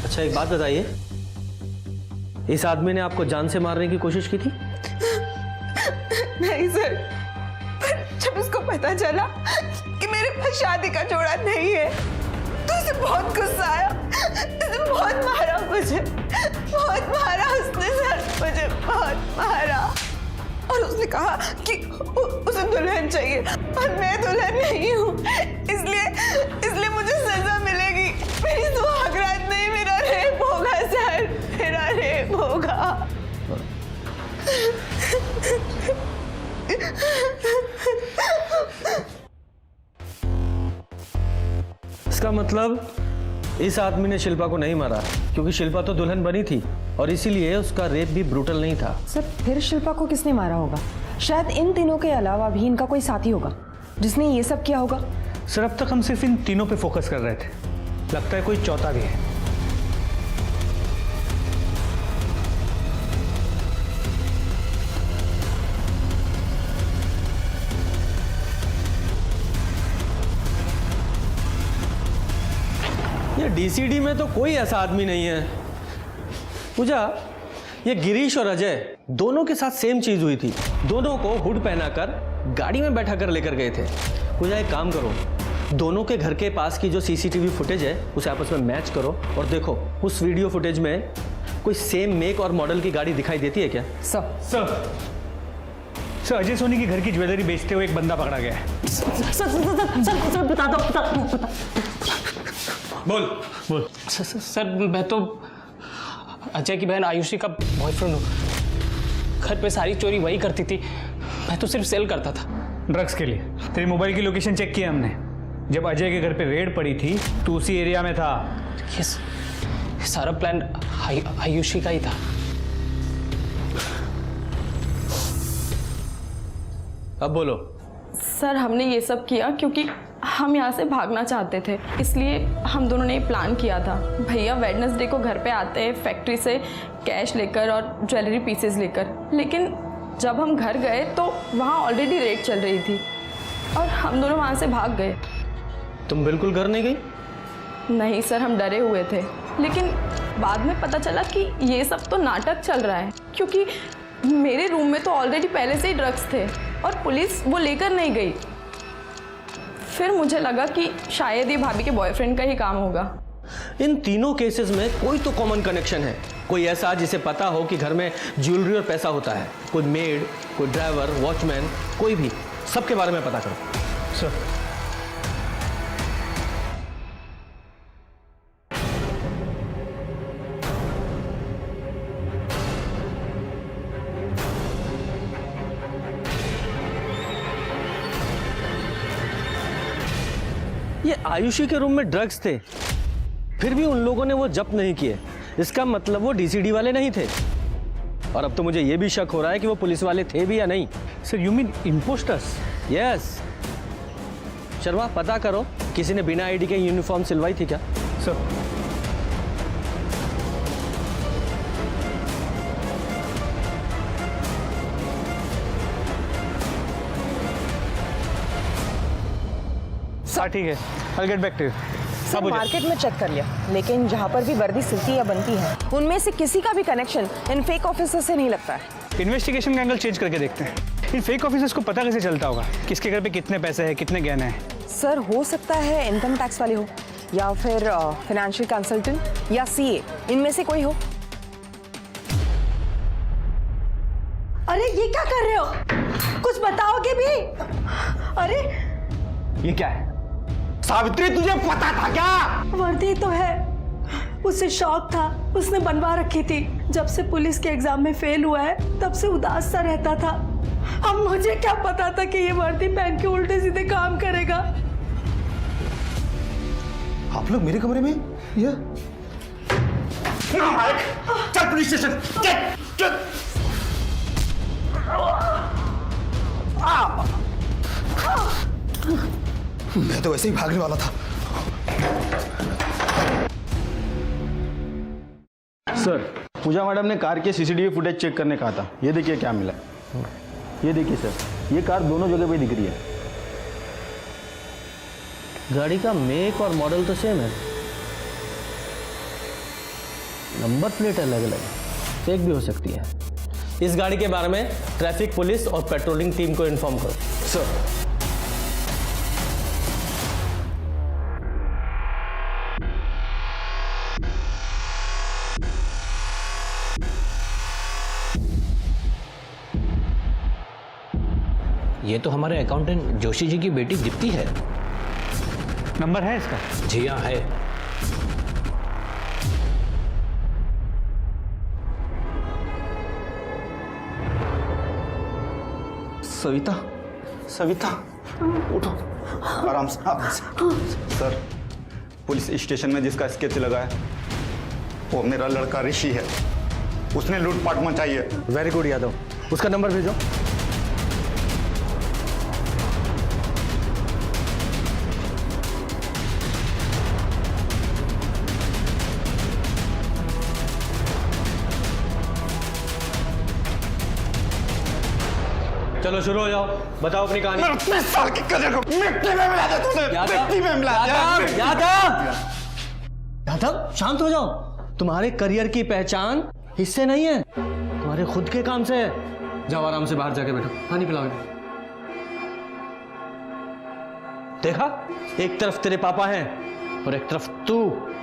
अच्छा, एक बात बताइए, इस आदमी ने आपको जान से मारने की कोशिश की थी? नहीं सर, पर जब उसको पता चला कि मेरे पास शादी का जोड़ा नहीं है तो उसे बहुत गुस्सा आया। उसने बहुत मारा मुझे, बहुत मारा उसने सर, मुझे बहुत मारा। और उसने कहा कि उसे दुल्हन चाहिए और मैं दुल्हन नहीं हूँ, इसलिए मुझे सजा मिलेगी। मेरी सुहागरात नहीं, मेरा रेप होगा सर, मेरा रेप होगा। इसका मतलब इस आदमी ने शिल्पा को नहीं मारा क्योंकि शिल्पा तो दुल्हन बनी थी और इसीलिए उसका रेप भी ब्रूटल नहीं था। सर, फिर शिल्पा को किसने मारा होगा? शायद इन तीनों के अलावा भी इनका कोई साथी होगा जिसने ये सब किया होगा। सर, अब तक हम सिर्फ इन तीनों पे फोकस कर रहे थे, लगता है कोई चौथा भी है। डीसीडी में तो कोई ऐसा आदमी नहीं है। पूजा, ये गिरीश और अजय दोनों के साथ सेम चीज हुई थी। दोनों को हुड पहनाकर गाड़ी में बैठा कर लेकर गए थे। पूजा, एक काम करो, दोनों के घर के पास की जो सीसीटीवी फुटेज है उसे आपस में मैच करो और देखो उस वीडियो फुटेज में कोई सेम मेक और मॉडल की गाड़ी दिखाई देती है क्या? सर अजय सोनी के घर की ज्वेलरी बेचते हुए एक बंदा पकड़ा गया है। सर बता दो। बोल। सर मैं तो अजय की बहन आयुषी का बॉयफ्रेंड हूँ। घर पे सारी चोरी वही करती थी, मैं तो सिर्फ सेल करता था। ड्रग्स के लिए तेरी मोबाइल की लोकेशन चेक किया हमने। जब अजय के घर पे रेड पड़ी थी तो उसी एरिया में था। ये सारा प्लान आयुषी का ही था। अब बोलो। सर हमने ये सब किया क्योंकि हम यहाँ से भागना चाहते थे, इसलिए हम दोनों ने प्लान किया था। भैया वेडनेसडे को घर पे आते हैं फैक्ट्री से कैश लेकर और ज्वेलरी पीसेस लेकर, लेकिन जब हम घर गए तो वहाँ ऑलरेडी रेड चल रही थी और हम दोनों वहाँ से भाग गए। तुम बिल्कुल घर नहीं गई? नहीं सर, हम डरे हुए थे, लेकिन बाद में पता चला कि ये सब तो नाटक चल रहा है, क्योंकि मेरे रूम में तो ऑलरेडी पहले से ही ड्रग्स थे और पुलिस वो लेकर नहीं गई। फिर मुझे लगा कि शायद ये भाभी के बॉयफ्रेंड का ही काम होगा। इन तीनों केसेस में कोई तो कॉमन कनेक्शन है। कोई ऐसा जिसे पता हो कि घर में ज्वेलरी और पैसा होता है। कोई मेड, कोई ड्राइवर, वॉचमैन, कोई भी, सबके बारे में पता करो। सर ये आयुषी के रूम में ड्रग्स थे, फिर भी उन लोगों ने वो जब्त नहीं किए। इसका मतलब वो डीसीडी वाले नहीं थे। और अब तो मुझे ये भी शक हो रहा है कि वो पुलिस वाले थे भी या नहीं। Sir you mean impostors? Yes. Sharma, पता करो किसी ने बिना आईडी के यूनिफॉर्म सिलवाई थी क्या? सर ठीक है, I'll get back to you। Sir market में चेक कर लिया, लेकिन जहाँ पर भी वर्दी सिलती या बनती है उनमें से किसी का भी कनेक्शन इन फेक ऑफिसर से नहीं लगता है। इन्वेस्टिगेशन का एंगल चेंज करके देखते हैं। इन फेक ऑफिसर्स को पता कैसे चलता होगा किसके घर पे कितने पैसे हैं, कितने गहने हैं? सर हो सकता है इनकम टैक्स वाले हो या फिर फाइनेंशियल कंसल्टेंट या सीए, इनमें से कोई हो। अरे ये क्या कर रहे हो? कुछ बताओगे भी? अरे ये क्या है? सावित्री, तुझे पता था क्या? वर्दी तो है, उसे शौक था, उसने बनवा रखी थी। जब से पुलिस के एग्जाम में फेल हुआ है तब से उदास सा रहता था। अब मुझे क्या पता था कि ये वर्दी पहन के उल्टे सीधे काम करेगा। आप लोग मेरे कमरे में? ये चल पुलिस स्टेशन, चल। मैं तो वैसे ही भागने वाला था। सर, पूजा मैडम ने कार के सीसीटीवी फुटेज चेक करने कहा था। ये देखिए क्या मिला। ये देखिए सर, ये कार दोनों जगह पे दिख रही है। गाड़ी का मेक और मॉडल तो सेम है, नंबर प्लेट अलग अलग है, फेक भी हो सकती है। इस गाड़ी के बारे में ट्रैफिक पुलिस और पेट्रोलिंग टीम को इन्फॉर्म करो। सर। ये तो हमारे अकाउंटेंट जोशी जी की बेटी दीप्ति है। नंबर है इसका? जी हाँ है। सविता, सविता, उठो, आराम से, आराम से। सर, पुलिस स्टेशन में जिसका स्केच लगा है वो मेरा लड़का ऋषि है। उसने लूटपाट मचाई है। वेरी गुड यादव, उसका नंबर भेजो। चलो शुरू हो जाओ, बताओ अपनी कहानी। अपने साल की कदर को मिट्टी में मिला दे तूने, मिट्टी में मिला दे। यादव, दादा शांत हो जाओ। तुम्हारे करियर की पहचान इससे नहीं है, तुम्हारे खुद के काम से है। जाओ आराम से बाहर जाके बैठो, पानी पिलाओ। देखा, एक तरफ तेरे पापा हैं और एक तरफ तू।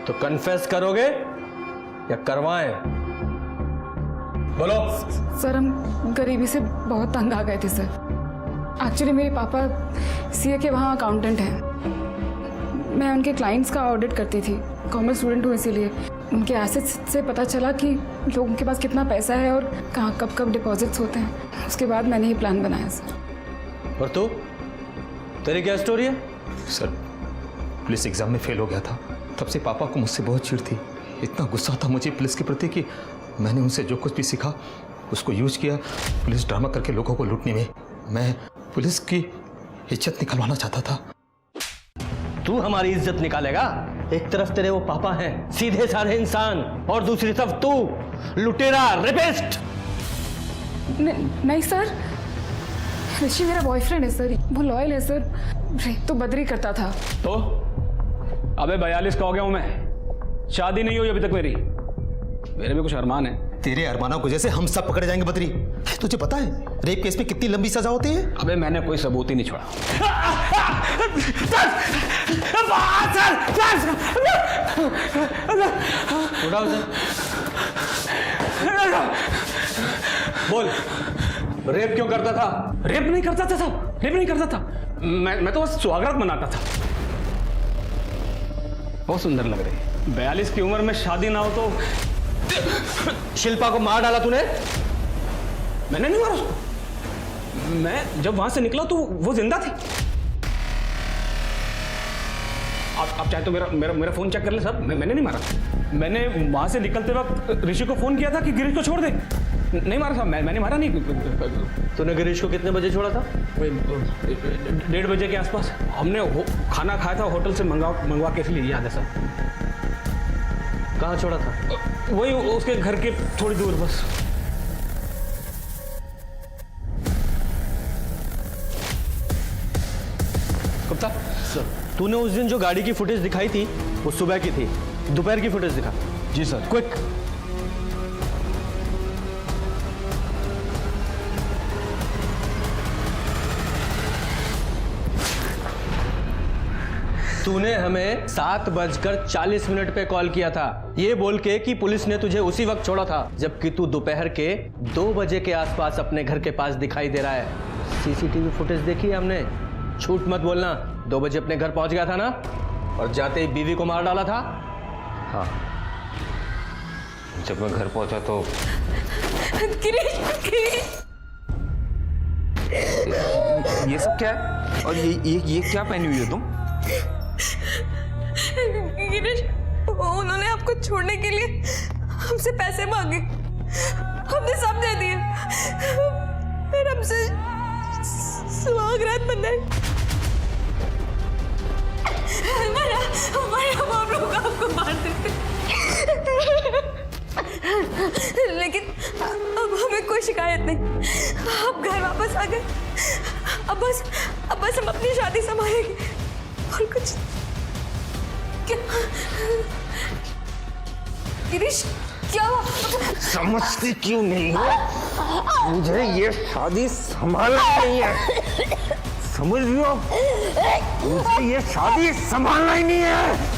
तो कन्फेस करोगे या करवाएं? बोलो। सर हम गरीबी से बहुत तंग आ गए थे सर। एक्चुअली मेरे पापा सीए के वहाँ अकाउंटेंट हैं। मैं उनके क्लाइंट्स का ऑडिट करती थी, कॉमर्स स्टूडेंट हूँ, इसीलिए उनके एसेट्स से पता चला कि लोगों के पास कितना पैसा है और कहाँ कब कब डिपॉजिट्स होते हैं। उसके बाद मैंने ये प्लान बनाया सर। और तू, तेरी क्या स्टोरी है? सर पुलिस एग्जाम में फेल हो गया था, तब से पापा को मुझसे बहुत चिढ़ थी। इतना गुस्सा था मुझे पुलिस के प्रति कि मैंने उनसे जो कुछ भी सीखा उसको यूज किया पुलिस ड्रामा करके लोगों को लूटने में। मैं पुलिस की इज्जत निकलवाना चाहता था। तू हमारी इज्जत निकालेगा? एक तरफ तेरे वो पापा हैं, सीधे साधे इंसान, और दूसरी तरफ तू लुटेरा, रेपिस्ट। नहीं सर, ऋषि मेरा बॉयफ्रेंड है सर, वो लॉयल है सर। रेप तो बद्री करता था। तो अबे 42 का हो गया हूं मैं, शादी नहीं हुई अभी तक मेरी। मेरे भी कुछ अरमान है। तेरे अरमानों को जैसे हम सब पकड़े जाएंगे बद्री। तुझे पता है रेप केस में कितनी लंबी सजा होती है? अबे मैंने कोई सबूत ही नहीं छोड़ा। उठाओ सर। बोल, रेप क्यों करता था? रेप नहीं करता था साहब, रेप नहीं करता था। मैं तो बस सुहागरात मनाता था। बहुत सुंदर लग रही। 42 की उम्र में शादी ना हो तो। शिल्पा को मार डाला तूने? मैंने नहीं मारा उसको। मैं जब वहां से निकला तो वो जिंदा थी। आप चाहे तो मेरा फोन चेक कर ले साहब। मैंने नहीं मारा। मैंने वहां से निकलते वक्त ऋषि को फोन किया था कि गिरीश को छोड़ दे। नहीं मारा साहब, मैंने मारा नहीं। तूने गिरीश को कितने बजे छोड़ा था? 1:30 बजे के आसपास। हमने खाना खाया था होटल से मंगवा के, इसलिए याद है सर। कहाँ छोड़ा था? वही उसके घर के थोड़ी दूर बस। गुप्ता सर, तूने उस दिन जो गाड़ी की फुटेज दिखाई थी वो सुबह की थी, दोपहर की फुटेज दिखा। जी सर। क्विक। तूने हमें 7:40 पे कॉल किया था, ये बोल के कि पुलिस ने तुझे उसी वक्त छोड़ा था, जबकि तू दोपहर के 2 बजे के आसपास अपने घर के पास दिखाई दे रहा है। सीसीटीवी फुटेज देखी है हमने, झूठ मत बोलना। 2 बजे अपने घर पहुंच गया था ना, और जाते ही बीवी को मार डाला था। हाँ, जब मैं घर पहुंचा तो ये सब क्या है? और ये क्या पहनी हुई हो तुम? गिरीश, उन्होंने आपको छोड़ने के लिए हमसे पैसे मांगे, हमने सब दे दिए, फिर हमसे सुहागरात बनाई। हम आप लोग आपको मार देते, लेकिन अब हमें कोई शिकायत नहीं। आप घर वापस आ गए। अब बस हम अपनी शादी संभालेंगे और कुछ। गिरीश, क्या समझती क्यों नहीं हो? मुझे ये शादी संभालना नहीं है, समझ लो। मुझे ये शादी संभालना ही नहीं है।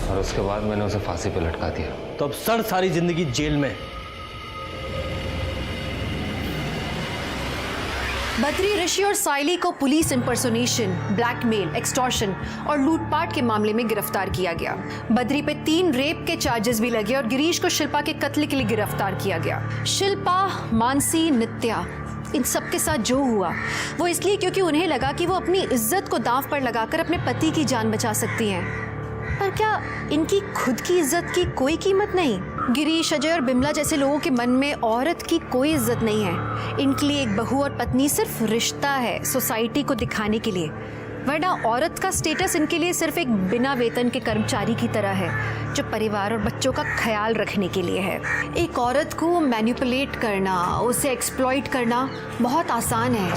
और उसके बाद मैंने उसे फांसी पे लटका दिया। तो अब सर सारी जिंदगी जेल में। बद्री, ऋषि और साइली को पुलिस इंपर्सोनेशन, ब्लैकमेल, एक्सटॉर्शन और लूटपाट के मामले में गिरफ्तार किया गया। बद्री पे 3 रेप के चार्जेस भी लगे और गिरीश को शिल्पा के कत्ल के लिए गिरफ्तार किया गया। शिल्पा, मानसी, नित्या, इन सब के साथ जो हुआ वो इसलिए क्योंकि उन्हें लगा कि वो अपनी इज्जत को दांव पर लगाकर अपने पति की जान बचा सकती हैं। पर क्या इनकी खुद की इज्जत की कोई कीमत नहीं? गिरीश, अजय और बिमला जैसे लोगों के मन में औरत की कोई इज्जत नहीं है। इनके लिए एक बहू और पत्नी सिर्फ रिश्ता है, सोसाइटी को दिखाने के लिए, वरना औरत का स्टेटस इनके लिए सिर्फ एक बिना वेतन के कर्मचारी की तरह है, जो परिवार और बच्चों का ख्याल रखने के लिए है। एक औरत को मैनिपुलेट करना, उसे एक्सप्लॉइट करना बहुत आसान है,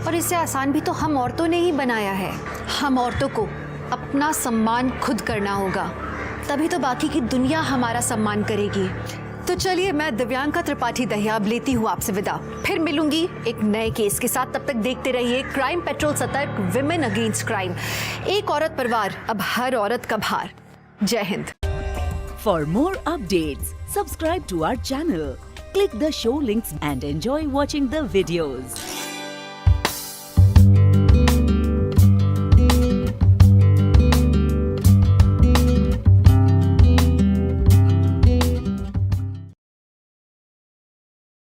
और इससे आसान भी तो हम औरतों ने ही बनाया है। हम औरतों को अपना सम्मान खुद करना होगा, तभी तो बाकी की दुनिया हमारा सम्मान करेगी। तो चलिए, मैं दिव्यांका त्रिपाठी दहिया अब लेती हूँ आपसे विदा। फिर मिलूंगी एक नए केस के साथ। तब तक देखते रहिए क्राइम पेट्रोल सतर्क, विमेन अगेंस्ट क्राइम। एक औरत परिवार, अब हर औरत का भार। जय Hind. For more updates, subscribe to our channel, click the show links and enjoy watching the videos.